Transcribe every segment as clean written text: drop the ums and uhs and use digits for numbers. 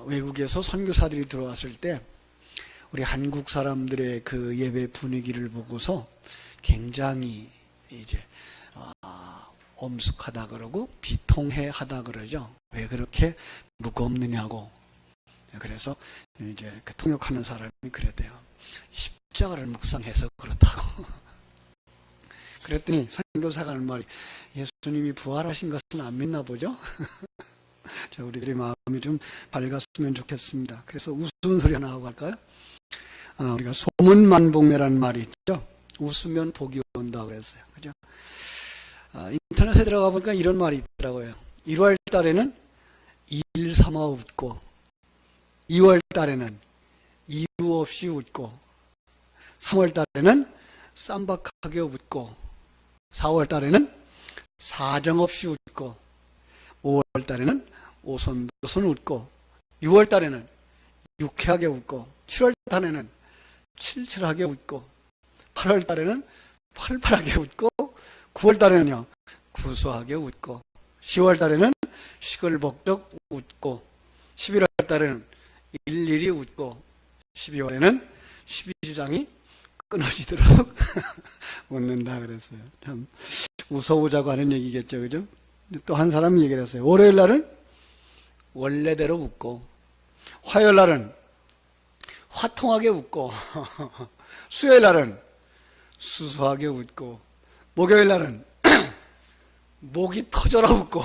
외국에서 선교사들이 들어왔을 때 우리 한국 사람들의 그 예배 분위기를 보고서 굉장히 이제 엄숙하다 그러고 비통해하다 그러죠. 왜 그렇게 무겁느냐고. 그래서 이제 그 통역하는 사람이 그랬대요. 십자가를 묵상해서 그렇다고. 그랬더니 선교사가 하는 말이, 예수님이 부활하신 것은 안 믿나 보죠? 자, 우리들의 마음이 좀 밝았으면 좋겠습니다. 그래서 웃음 소리 하나 하고 갈까요? 우리가 소문만복매라는 말이 있죠. 웃으면 복이 온다고 그랬어요. 그죠? 인터넷에 들어가 보니까 이런 말이 있더라고요. 1월 달에는 일 삼아 웃고, 2월 달에는 이유 없이 웃고, 3월 달에는 쌈박하게 웃고, 4월 달에는 사정없이 웃고, 5월 달에는 오손도손 웃고, 6월 달에는 유쾌하게 웃고, 7월 달에는 칠칠하게 웃고, 8월 달에는 팔팔하게 웃고, 9월 달에는요 구수하게 웃고, 10월 달에는 시끌벅적 웃고, 11월 달에는 일일이 웃고, 12월에는 12주장이 끊어지도록 웃는다 그랬어요. 참 웃어보자고 하는 얘기겠죠, 그죠? 또 한 사람이 얘기를 했어요. 월요일 날은 원래대로 웃고, 화요일 날은 화통하게 웃고, 수요일 날은 수수하게 웃고, 목요일 날은 목이 터져라 웃고,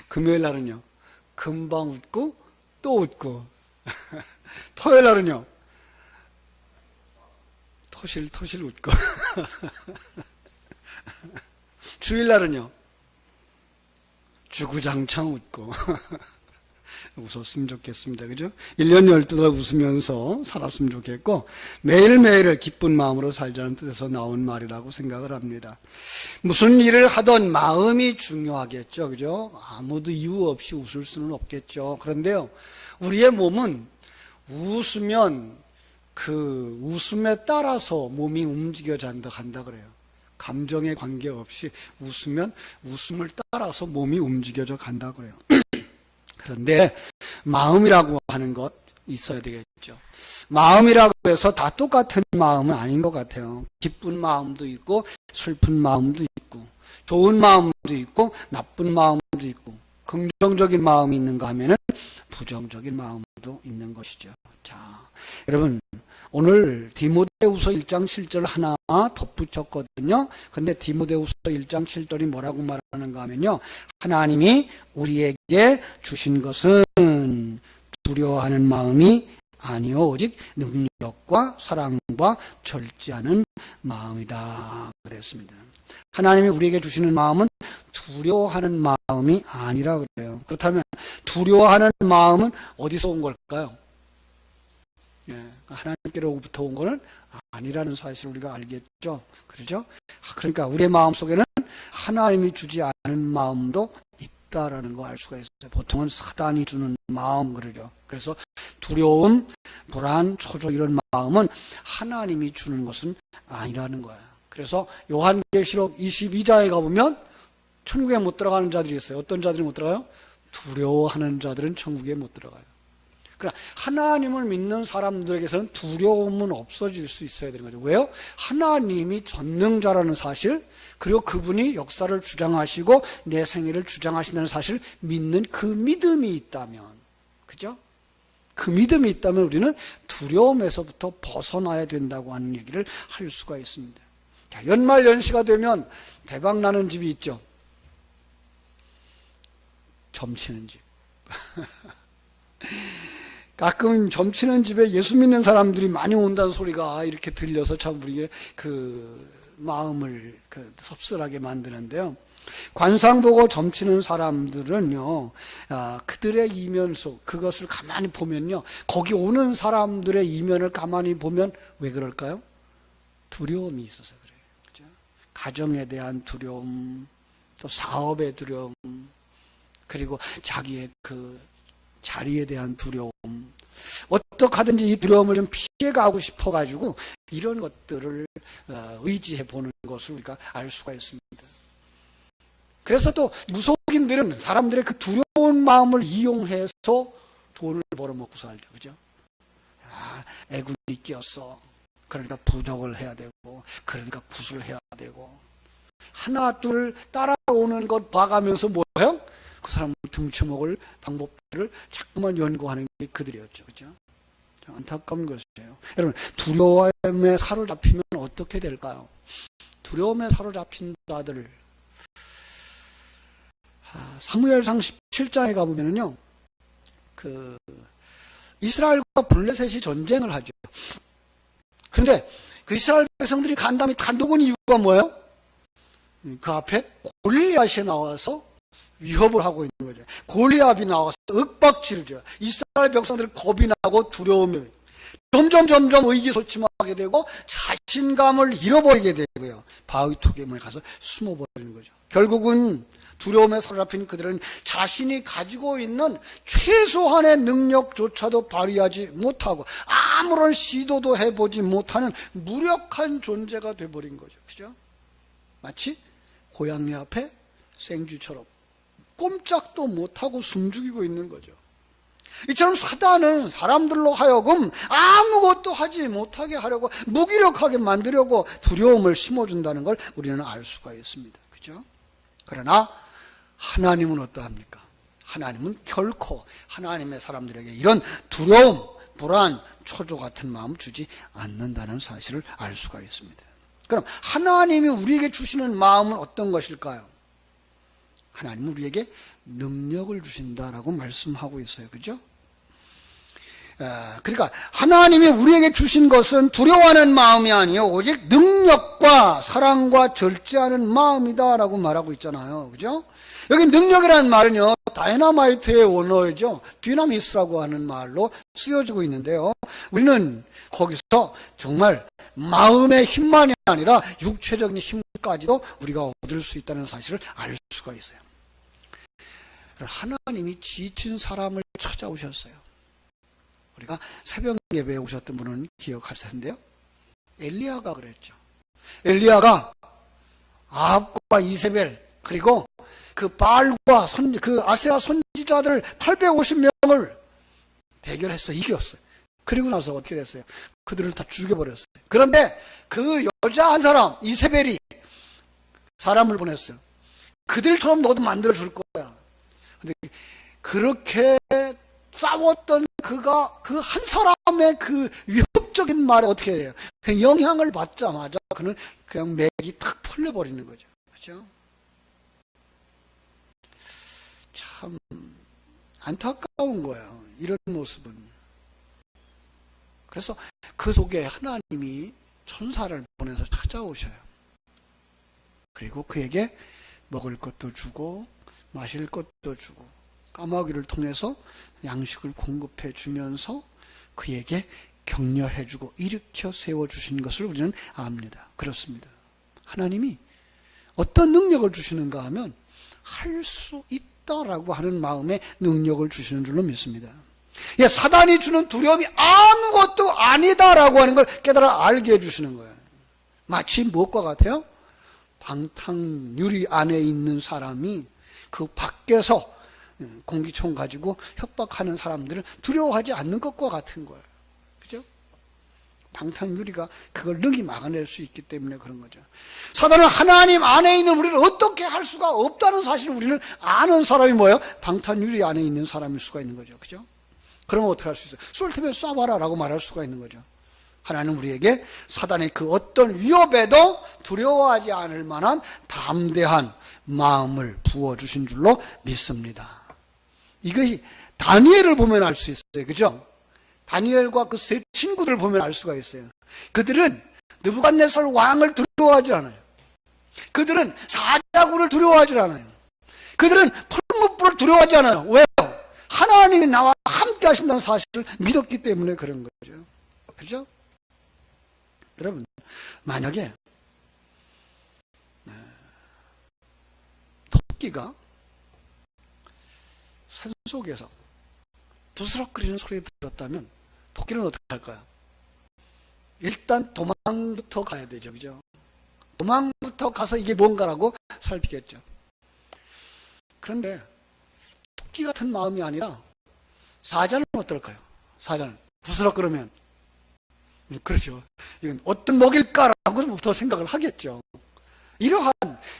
금요일 날은요 금방 웃고 또 웃고, 토요일 날은요 토실토실 웃고, 주일 날은요 주구장창 웃고. 웃었으면 좋겠습니다. 그죠? 1년 12달 웃으면서 살았으면 좋겠고, 매일매일을 기쁜 마음으로 살자는 뜻에서 나온 말이라고 생각을 합니다. 무슨 일을 하던 마음이 중요하겠죠. 그죠? 아무도 이유 없이 웃을 수는 없겠죠. 그런데요, 우리의 몸은 웃으면 그 웃음에 따라서 몸이 움직여져 간다 그래요. 감정에 관계없이 웃으면 웃음을 따라서 몸이 움직여져 간다 그래요. 그런데 마음이라고 하는 것 있어야 되겠죠. 마음이라고 해서 다 똑같은 마음은 아닌 것 같아요. 기쁜 마음도 있고 슬픈 마음도 있고, 좋은 마음도 있고 나쁜 마음도 있고, 긍정적인 마음이 있는가 하면은 부정적인 마음도 있는 것이죠. 자, 여러분, 오늘 디모데후서 1장 7절 하나 덧붙였거든요. 근데 디모데후서 1장 7절이 뭐라고 말하는가 하면요, 하나님이 우리에게 주신 것은 두려워하는 마음이 아니요 오직 능력과 사랑과 절제하는 마음이다 그랬습니다. 하나님이 우리에게 주시는 마음은 두려워하는 마음이 아니라 그래요. 그렇다면 두려워하는 마음은 어디서 온 걸까요? 하나님께로부터 온 것은 아니라는 사실을 우리가 알겠죠. 그렇죠? 그러니까 우리의 마음 속에는 하나님이 주지 않은 마음도 있다라는 거 알 수가 있어요. 보통은 사단이 주는 마음 그러죠. 그래서 두려움, 불안, 초조 이런 마음은 하나님이 주는 것은 아니라는 거예요. 그래서 요한계시록 22장에 가보면 천국에 못 들어가는 자들이 있어요. 어떤 자들이 못 들어가요? 두려워하는 자들은 천국에 못 들어가요. 그러나 하나님을 믿는 사람들에게서는 두려움은 없어질 수 있어야 되는 거죠. 왜요? 하나님이 전능자라는 사실, 그리고 그분이 역사를 주장하시고 내 생애를 주장하신다는 사실을 믿는 그 믿음이 있다면, 그죠? 그 믿음이 있다면 우리는 두려움에서부터 벗어나야 된다고 하는 얘기를 할 수가 있습니다. 자, 연말 연시가 되면 대박 나는 집이 있죠. 점치는 집. 가끔 점치는 집에 예수 믿는 사람들이 많이 온다는 소리가 이렇게 들려서 참 우리의 그 마음을 섭섭하게 만드는데요. 관상 보고 점치는 사람들은요, 그들의 이면 속, 그것을 가만히 보면요, 거기 오는 사람들의 이면을 가만히 보면 왜 그럴까요? 두려움이 있어서 그래요. 그죠? 가정에 대한 두려움, 또 사업의 두려움, 그리고 자기의 그 자리에 대한 두려움, 어떻게 하든지 이 두려움을 좀 피해가고 싶어가지고 이런 것들을 의지해 보는 것을 우리가 알 수가 있습니다. 그래서 또 무속인들은 사람들의 그 두려운 마음을 이용해서 돈을 벌어먹고 살죠. 그죠? 아, 애군이 끼었어. 그러니까 부적을 해야 되고, 그러니까 굿을 해야 되고, 하나 둘 따라오는 것 봐가면서 뭐예요? 그 사람을 등쳐먹을 방법들을 자꾸만 연구하는 게 그들이었죠. 그죠? 안타까운 것이에요. 여러분, 두려움에 사로잡히면 어떻게 될까요? 두려움에 사로잡힌 자들을 사무엘상 17장에 가보면요, 그 이스라엘과 블레셋이 전쟁을 하죠. 그런데 그 이스라엘 백성들이 간담이 단독은 이유가 뭐예요? 그 앞에 골리앗이 나와서 위협을 하고 있는 거죠. 골리앗이 나와서 윽박지르죠. 이스라엘 백성들은 겁이 나고 두려움이 점점 의기소침하게 되고 자신감을 잃어버리게 되고요. 바위토개문에 가서 숨어버리는 거죠. 결국은 두려움에 사로잡힌 그들은 자신이 가지고 있는 최소한의 능력조차도 발휘하지 못하고 아무런 시도도 해보지 못하는 무력한 존재가 돼버린 거죠. 그죠? 마치 고양이 앞에 생쥐처럼 꼼짝도 못하고 숨죽이고 있는 거죠. 이처럼 사단은 사람들로 하여금 아무것도 하지 못하게 하려고, 무기력하게 만들려고 두려움을 심어준다는 걸 우리는 알 수가 있습니다. 그죠? 그러나 하나님은 어떠합니까? 하나님은 결코 하나님의 사람들에게 이런 두려움, 불안, 초조 같은 마음 주지 않는다는 사실을 알 수가 있습니다. 그럼 하나님이 우리에게 주시는 마음은 어떤 것일까요? 하나님은 우리에게 능력을 주신다라고 말씀하고 있어요. 그죠? 그러니까 하나님이 우리에게 주신 것은 두려워하는 마음이 아니요 오직 능력과 사랑과 절제하는 마음이다라고 말하고 있잖아요. 그죠? 여기 능력이라는 말은요, 다이너마이트의 원어이죠. 디나미스라고 하는 말로 쓰여지고 있는데요. 우리는 거기서 정말 마음의 힘만이 아니라 육체적인 힘까지도 우리가 얻을 수 있다는 사실을 알 수가 있어요. 하나님이 지친 사람을 찾아오셨어요. 우리가 새벽 예배에 오셨던 분은 기억할 텐데요. 엘리야가 그랬죠. 엘리야가 아합과 이세벨 그리고 그 바알과 그 아세라 선지자들을 850명을 대결해서 이겼어요. 그리고 나서 어떻게 됐어요? 그들을 다 죽여버렸어요. 그런데 그 여자 한 사람 이세벨이 사람을 보냈어요. 그들처럼 너도 만들어줄 거야. 근데 그렇게 싸웠던 그가 그 한 사람의 그 위협적인 말에 어떻게 해요? 그냥 영향을 받자마자 그는 그냥 맥이 탁 풀려버리는 거죠. 그렇죠? 참 안타까운 거예요. 이런 모습은. 그래서 그 속에 하나님이 천사를 보내서 찾아오셔요. 그리고 그에게 먹을 것도 주고 마실 것도 주고 까마귀를 통해서 양식을 공급해 주면서 그에게 격려해 주고 일으켜 세워 주신 것을 우리는 압니다. 그렇습니다. 하나님이 어떤 능력을 주시는가 하면 할 수 있다라고 하는 마음의 능력을 주시는 줄로 믿습니다. 예, 사단이 주는 두려움이 아무것도 아니다라고 하는 걸 깨달아 알게 해주시는 거예요. 마치 무엇과 같아요? 방탕유리 안에 있는 사람이 그 밖에서 공기총 가지고 협박하는 사람들을 두려워하지 않는 것과 같은 거예요. 그죠? 방탕유리가 그걸 능히 막아낼 수 있기 때문에 그런 거죠. 사단은 하나님 안에 있는 우리를 어떻게 할 수가 없다는 사실을 우리는 아는 사람이 뭐예요? 방탄유리 안에 있는 사람일 수가 있는 거죠. 그죠? 그러면 어떻게 할 수 있어요? 쏠 테면 쏴봐라 라고 말할 수가 있는 거죠. 하나님은 우리에게 사단의 그 어떤 위협에도 두려워하지 않을 만한 담대한 마음을 부어주신 줄로 믿습니다. 이것이 다니엘을 보면 알 수 있어요. 그죠? 다니엘과 그 세 친구들을 보면 알 수가 있어요. 그들은 느부갓네살 왕을 두려워하지 않아요. 그들은 사자굴을 두려워하지 않아요. 그들은 풀무불을 두려워하지 않아요. 왜요? 하나님이 나와 함께 하신다는 사실을 믿었기 때문에 그런 거죠. 그죠? 여러분, 만약에 토끼가 산속에서 부스럭거리는 소리 들었다면 토끼는 어떻게 할까요? 일단 도망부터 가야 되죠. 그죠? 도망부터 가서 이게 뭔가라고 살피겠죠. 그런데 토끼 같은 마음이 아니라 사자는 어떨까요? 사자는 부스럭거리면 그렇죠. 이건 어떤 먹일까라고부터 생각을 하겠죠. 이러한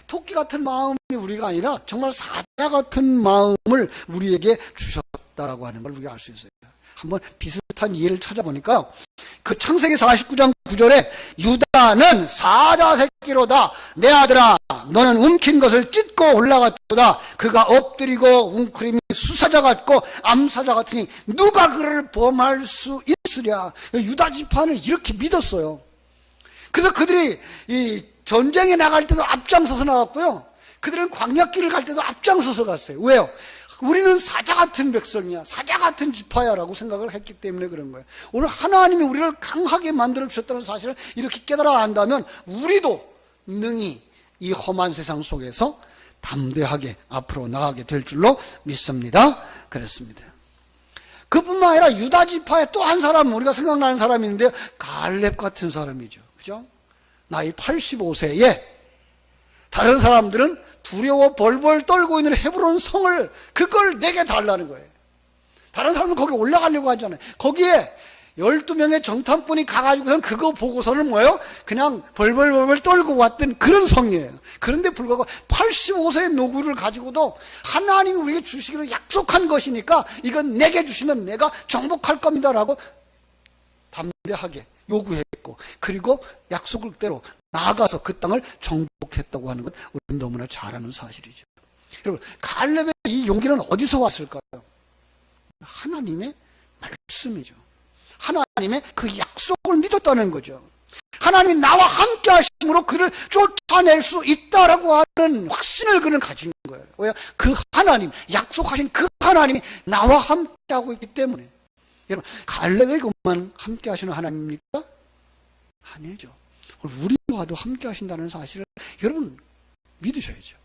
토끼 같은 마음이 우리가 아니라 정말 사자 같은 마음을 우리에게 주셨다라고 하는 걸 우리가 알 수 있어요. 한번 비슷한 이해를 찾아보니까 그 창세기 49장 9절에 유다는 사자 새끼로다. 내 아들아 너는 움킨 것을 찢고 올라갔도다. 그가 엎드리고 웅크림이 수사자 같고 암사자 같으니 누가 그를 범할 수 있으랴. 유다 지파는 이렇게 믿었어요. 그래서 그들이 이 전쟁에 나갈 때도 앞장서서 나갔고요. 그들은 광야길을 갈 때도 앞장서서 갔어요. 왜요? 우리는 사자 같은 백성이야, 사자 같은 지파야 라고 생각을 했기 때문에 그런 거예요. 오늘 하나님이 우리를 강하게 만들어 주셨다는 사실을 이렇게 깨달아 안다면 우리도 능히 이 험한 세상 속에서 담대하게 앞으로 나가게 될 줄로 믿습니다. 그렇습니다. 그뿐만 아니라 유다 지파의 또 한 사람, 우리가 생각나는 사람이 있는데요, 갈렙 같은 사람이죠. 그죠? 나이 85세에 다른 사람들은 두려워 벌벌 떨고 있는 헤브론 성을, 그걸 내게 달라는 거예요. 다른 사람은 거기 올라가려고 하잖아요. 거기에 12명의 정탐꾼이 가가지고선 그거 보고서는 뭐예요? 그냥 벌벌 떨고 왔던 그런 성이에요. 그런데 불구하고 85세의 노구를 가지고도 하나님이 우리에게 주시기로 약속한 것이니까 이건 내게 주시면 내가 정복할 겁니다라고 담대하게 요구했고, 그리고 약속대로 나아가서 그 땅을 정복했다고 하는 것 우리는 너무나 잘 아는 사실이죠. 여러분, 갈렙의 이 용기는 어디서 왔을까요? 하나님의 말씀이죠. 하나님의 그 약속을 믿었다는 거죠. 하나님이 나와 함께 하심으로 그를 쫓아낼 수 있다라고 하는 확신을 그는 가진 거예요. 왜요? 그 하나님, 약속하신 그 하나님이 나와 함께 하고 있기 때문에. 여러분, 갈렙에게만 함께 하시는 하나님입니까? 아니죠. 우리와도 함께 하신다는 사실을 여러분 믿으셔야죠.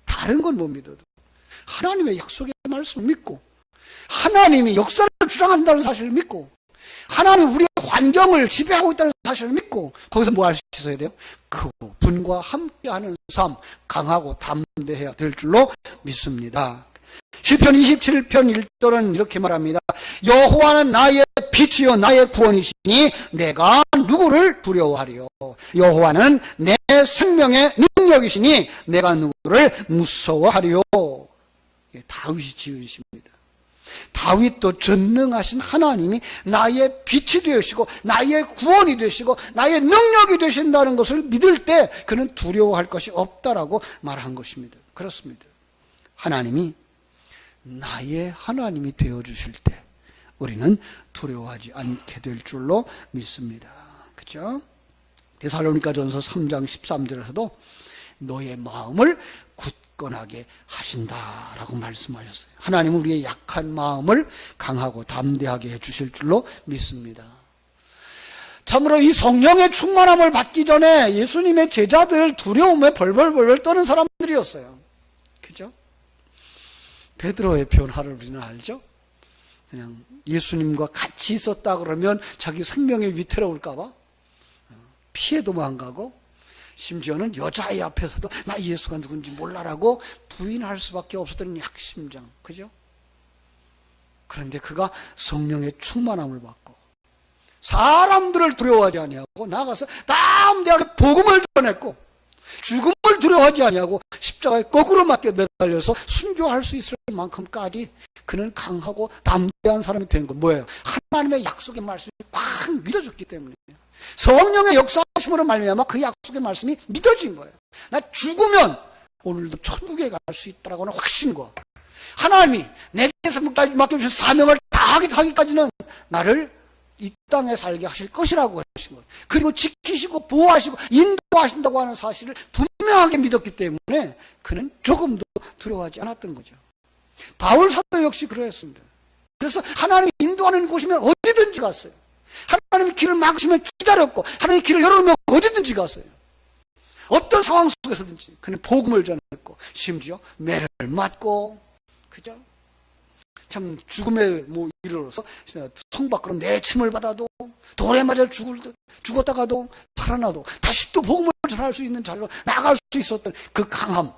다른 건 못 믿어도 하나님의 약속의 말씀을 믿고, 하나님이 역사를 주장한다는 사실을 믿고, 하나님 우리의 환경을 지배하고 있다는 사실을 믿고, 거기서 뭐 할 수 있어야 돼요? 그분과 함께하는 삶, 강하고 담대해야 될 줄로 믿습니다. 시편 27편 1절은 이렇게 말합니다. 여호와는 나의 빛이요 나의 구원이시니 내가 누구를 두려워하리요. 여호와는 내 생명의 능력이시니 내가 누구를 무서워하리요. 다윗이 지으십니다. 다윗도 전능하신 하나님이 나의 빛이 되시고 나의 구원이 되시고 나의 능력이 되신다는 것을 믿을 때 그는 두려워할 것이 없다라고 말한 것입니다. 그렇습니다. 하나님이 나의 하나님이 되어주실 때 우리는 두려워하지 않게 될 줄로 믿습니다. 그렇죠? 데살로니가전서 3장 13절에서도 너의 마음을 굳건하게 하신다라고 말씀하셨어요. 하나님은 우리의 약한 마음을 강하고 담대하게 해주실 줄로 믿습니다. 참으로 이 성령의 충만함을 받기 전에 예수님의 제자들 두려움에 벌벌 떠는 사람들이었어요. 그죠? 베드로의 표현을 우리는 알죠? 그냥 예수님과 같이 있었다 그러면 자기 생명이 위태로울까봐 피해 도망가고, 심지어는 여자의 앞에서도 나 예수가 누군지 몰라라고 부인할 수밖에 없었던 약심장. 그죠? 그런데 그가 성령의 충만함을 받고 사람들을 두려워하지 아니하고 나가서 담대하게 복음을 전했고, 죽음을 두려워하지 아니하고 십자가에 거꾸로 맞게 매달려서 순교할 수 있을 만큼까지 그는 강하고 담대한 사람이 된 거 뭐예요? 하나님의 약속의 말씀이 확 믿어졌기 때문이에요. 성령의 역사하심으로 말미암아 그 약속의 말씀이 믿어진 거예요. 나 죽으면 오늘도 천국에 갈 수 있다라고 하는 확신과 하나님이 내게서 맡겨주신 사명을 다하게 하기까지는 나를 이 땅에 살게 하실 것이라고 하신 거예요. 그리고 지키시고 보호하시고 인도하신다고 하는 사실을 분명하게 믿었기 때문에 그는 조금도 두려워하지 않았던 거죠. 바울 사도 역시 그러했습니다. 그래서 하나님이 인도하는 곳이면 어디든지 갔어요. 하나님이 길을 막으시면 기다렸고, 하나님이 길을 열어놓으면 어디든지 갔어요. 어떤 상황 속에서든지 그는 복음을 전했고, 심지어 매를 맞고, 그죠? 참 죽음에 이르러서 성 밖으로 내침을 받아도, 돌에 맞아 죽었다가도 살아나도 다시 또 복음을 전할 수 있는 자리로 나갈 수 있었던 그 강함,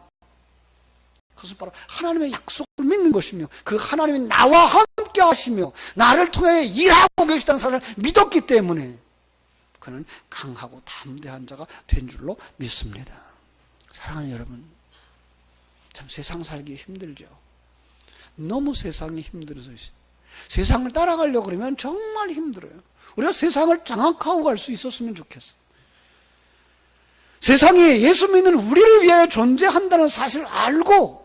그것은 바로 하나님의 약속을 믿는 것이며 그 하나님이 나와 함께 하시며 나를 통해 일하고 계시다는 사실을 믿었기 때문에 그는 강하고 담대한 자가 된 줄로 믿습니다. 사랑하는 여러분, 참 세상 살기 힘들죠. 너무 세상이 힘들어서 세상을 따라가려고 그러면 정말 힘들어요. 우리가 세상을 장악하고 갈 수 있었으면 좋겠어요. 세상에 예수 믿는 우리를 위해 존재한다는 사실을 알고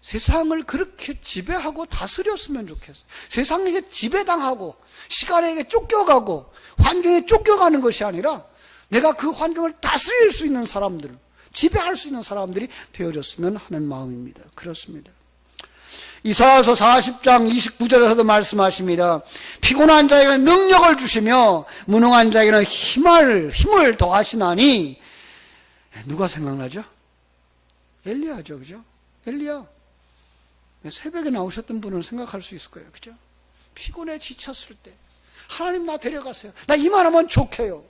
세상을 그렇게 지배하고 다스렸으면 좋겠어요. 세상에게 지배당하고 시간에게 쫓겨가고 환경에 쫓겨가는 것이 아니라 내가 그 환경을 다스릴 수 있는 사람들, 지배할 수 있는 사람들이 되어졌으면 하는 마음입니다. 그렇습니다. 이사야서 40장 29절에서도 말씀하십니다. 피곤한 자에게는 능력을 주시며 무능한 자에게는 힘을 더하시나니. 누가 생각나죠? 엘리야죠, 그죠? 엘리야. 새벽에 나오셨던 분을 생각할 수 있을 거예요, 그죠? 피곤해 지쳤을 때 하나님 나 데려가세요. 나 이만하면 좋게요.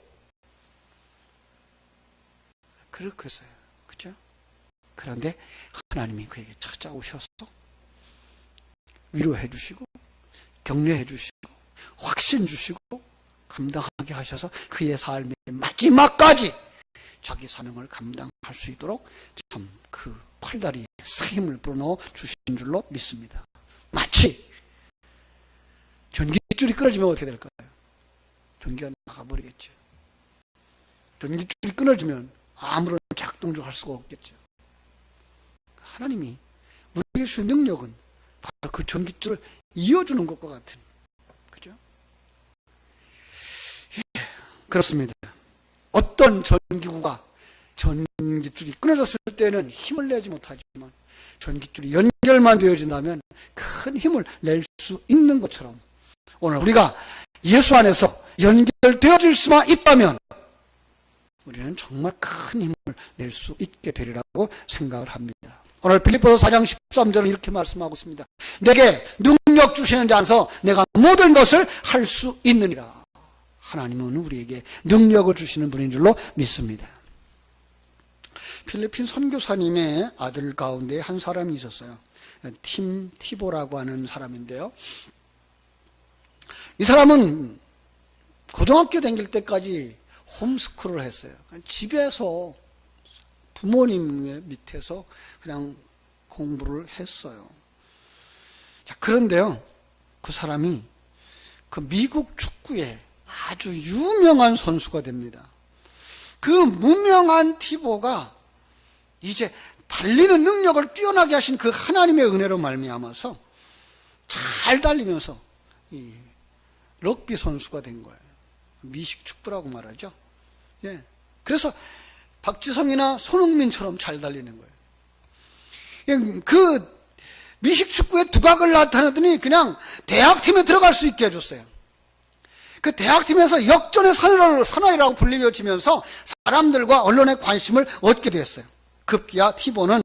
그렇게 했어요, 그죠? 그런데 하나님이 그에게 찾아오셔서 위로해 주시고 격려해 주시고 확신 주시고 감당하게 하셔서 그의 삶의 마지막까지 자기 사명을 감당할 수 있도록 참 그 팔다리에 힘을 불어넣어 주신 줄로 믿습니다. 마치 전기줄이 끊어지면 어떻게 될까요? 전기가 나가버리겠죠. 전기줄이 끊어지면 아무런 작동도 할 수가 없겠죠. 하나님이 우리에게 주신 능력은 바로 그 전기줄을 이어주는 것과 같은, 그죠? 예, 그렇습니다. 어떤 전기구가 전기줄이 끊어졌을 때는 힘을 내지 못하지만 전기줄이 연결만 되어진다면 큰 힘을 낼 수 있는 것처럼 오늘 우리가 예수 안에서 연결되어질 수만 있다면 우리는 정말 큰 힘을 낼 수 있게 되리라고 생각을 합니다. 오늘 빌립보서 4장 13절은 이렇게 말씀하고 있습니다. 내게 능력 주시는 자 안에서 내가 모든 것을 할 수 있느니라. 하나님은 우리에게 능력을 주시는 분인 줄로 믿습니다. 필리핀 선교사님의 아들 가운데 한 사람이 있었어요. 팀 티보라고 하는 사람인데요. 이 사람은 고등학교 다닐 때까지 홈스쿨을 했어요. 집에서 부모님의 밑에서 그냥 공부를 했어요. 자, 그런데요, 그 사람이 그 미국 축구에 아주 유명한 선수가 됩니다. 그 무명한 티보가 이제 달리는 능력을 뛰어나게 하신 그 하나님의 은혜로 말미암아서 잘 달리면서 이 럭비 선수가 된 거예요. 미식 축구라고 말하죠. 예. 그래서 박지성이나 손흥민처럼 잘 달리는 거예요. 예, 그 미식 축구의 두각을 나타내더니 그냥 대학팀에 들어갈 수 있게 해줬어요. 그 대학팀에서 역전의 사나이라고 불리며지면서 사람들과 언론의 관심을 얻게 됐어요. 급기야 티보는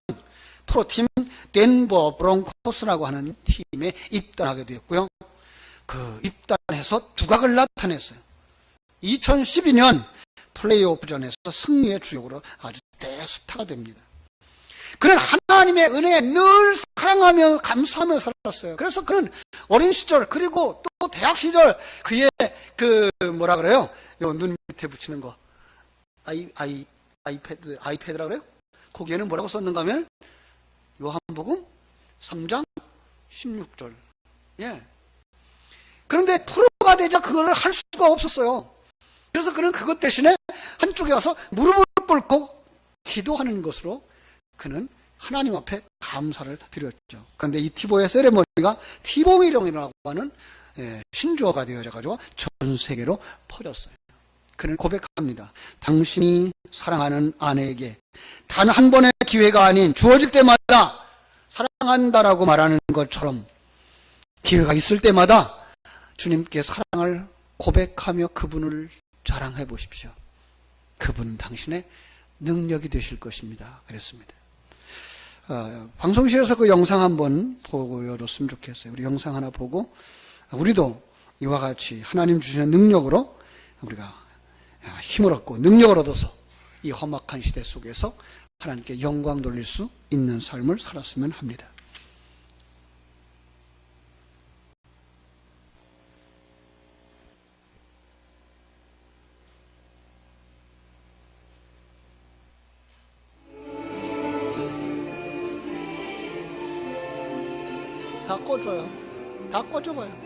프로팀 덴버 브론코스라고 하는 팀에 입단하게 되었고요. 그 입단해서 두각을 나타냈어요. 2012년 플레이오프전에서 승리의 주역으로 아주 대스타가 됩니다. 그는 하나님의 은혜에 늘 사랑하며 감사하며 살았어요. 그래서 그는 어린 시절 그리고 또 대학 시절 그의 그 뭐라 그래요? 요 눈 밑에 붙이는 거 아이패드라 그래요? 거기에는 뭐라고 썼는가 하면 요한복음 3장 16절. 예. 그런데 프로가 되자 그걸 할 수가 없었어요. 그래서 그는 그것 대신에 한쪽에 가서 무릎을 꿇고 기도하는 것으로 그는 하나님 앞에 감사를 드렸죠. 그런데 이 티보의 세레머니가 티보미령이라고 하는 신조어가 되어져가지고 전 세계로 퍼졌어요. 그는 고백합니다. 당신이 사랑하는 아내에게 단 한 번의 기회가 아닌 주어질 때마다 사랑한다라고 말하는 것처럼 기회가 있을 때마다 주님께 사랑을 고백하며 그분을 자랑해 보십시오. 그분은 당신의 능력이 되실 것입니다. 그랬습니다. 방송실에서 그 영상 한번 보여줬으면 좋겠어요. 우리 영상 하나 보고 우리도 이와 같이 하나님 주시는 능력으로 우리가 힘을 얻고 능력을 얻어서 이 험악한 시대 속에서 하나님께 영광 돌릴 수 있는 삶을 살았으면 합니다. 다 꺼줘요. 다 꺼줘봐요.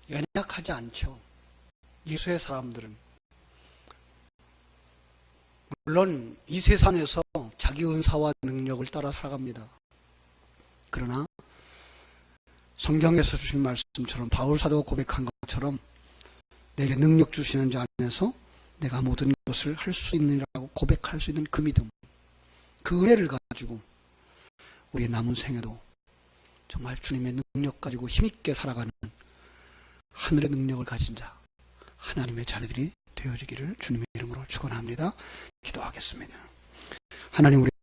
연약하지 않죠. 예수의 사람들은. 물론 이 세상에서 자기 은사와 능력을 따라 살아갑니다. 그러나 성경에서 주신 말씀처럼 바울 사도가 고백한 것처럼 내게 능력 주시는 자 안에서 내가 모든 것을 할 수 있느라고 고백할 수 있는 그 믿음, 그 은혜를 가지고 우리의 남은 생에도 정말 주님의 능력 가지고 힘있게 살아가는 하늘의 능력을 가진 자, 하나님의 자녀들이 되어지기를 주님의 이름으로 축원합니다. 기도하겠습니다. 하나님, 우리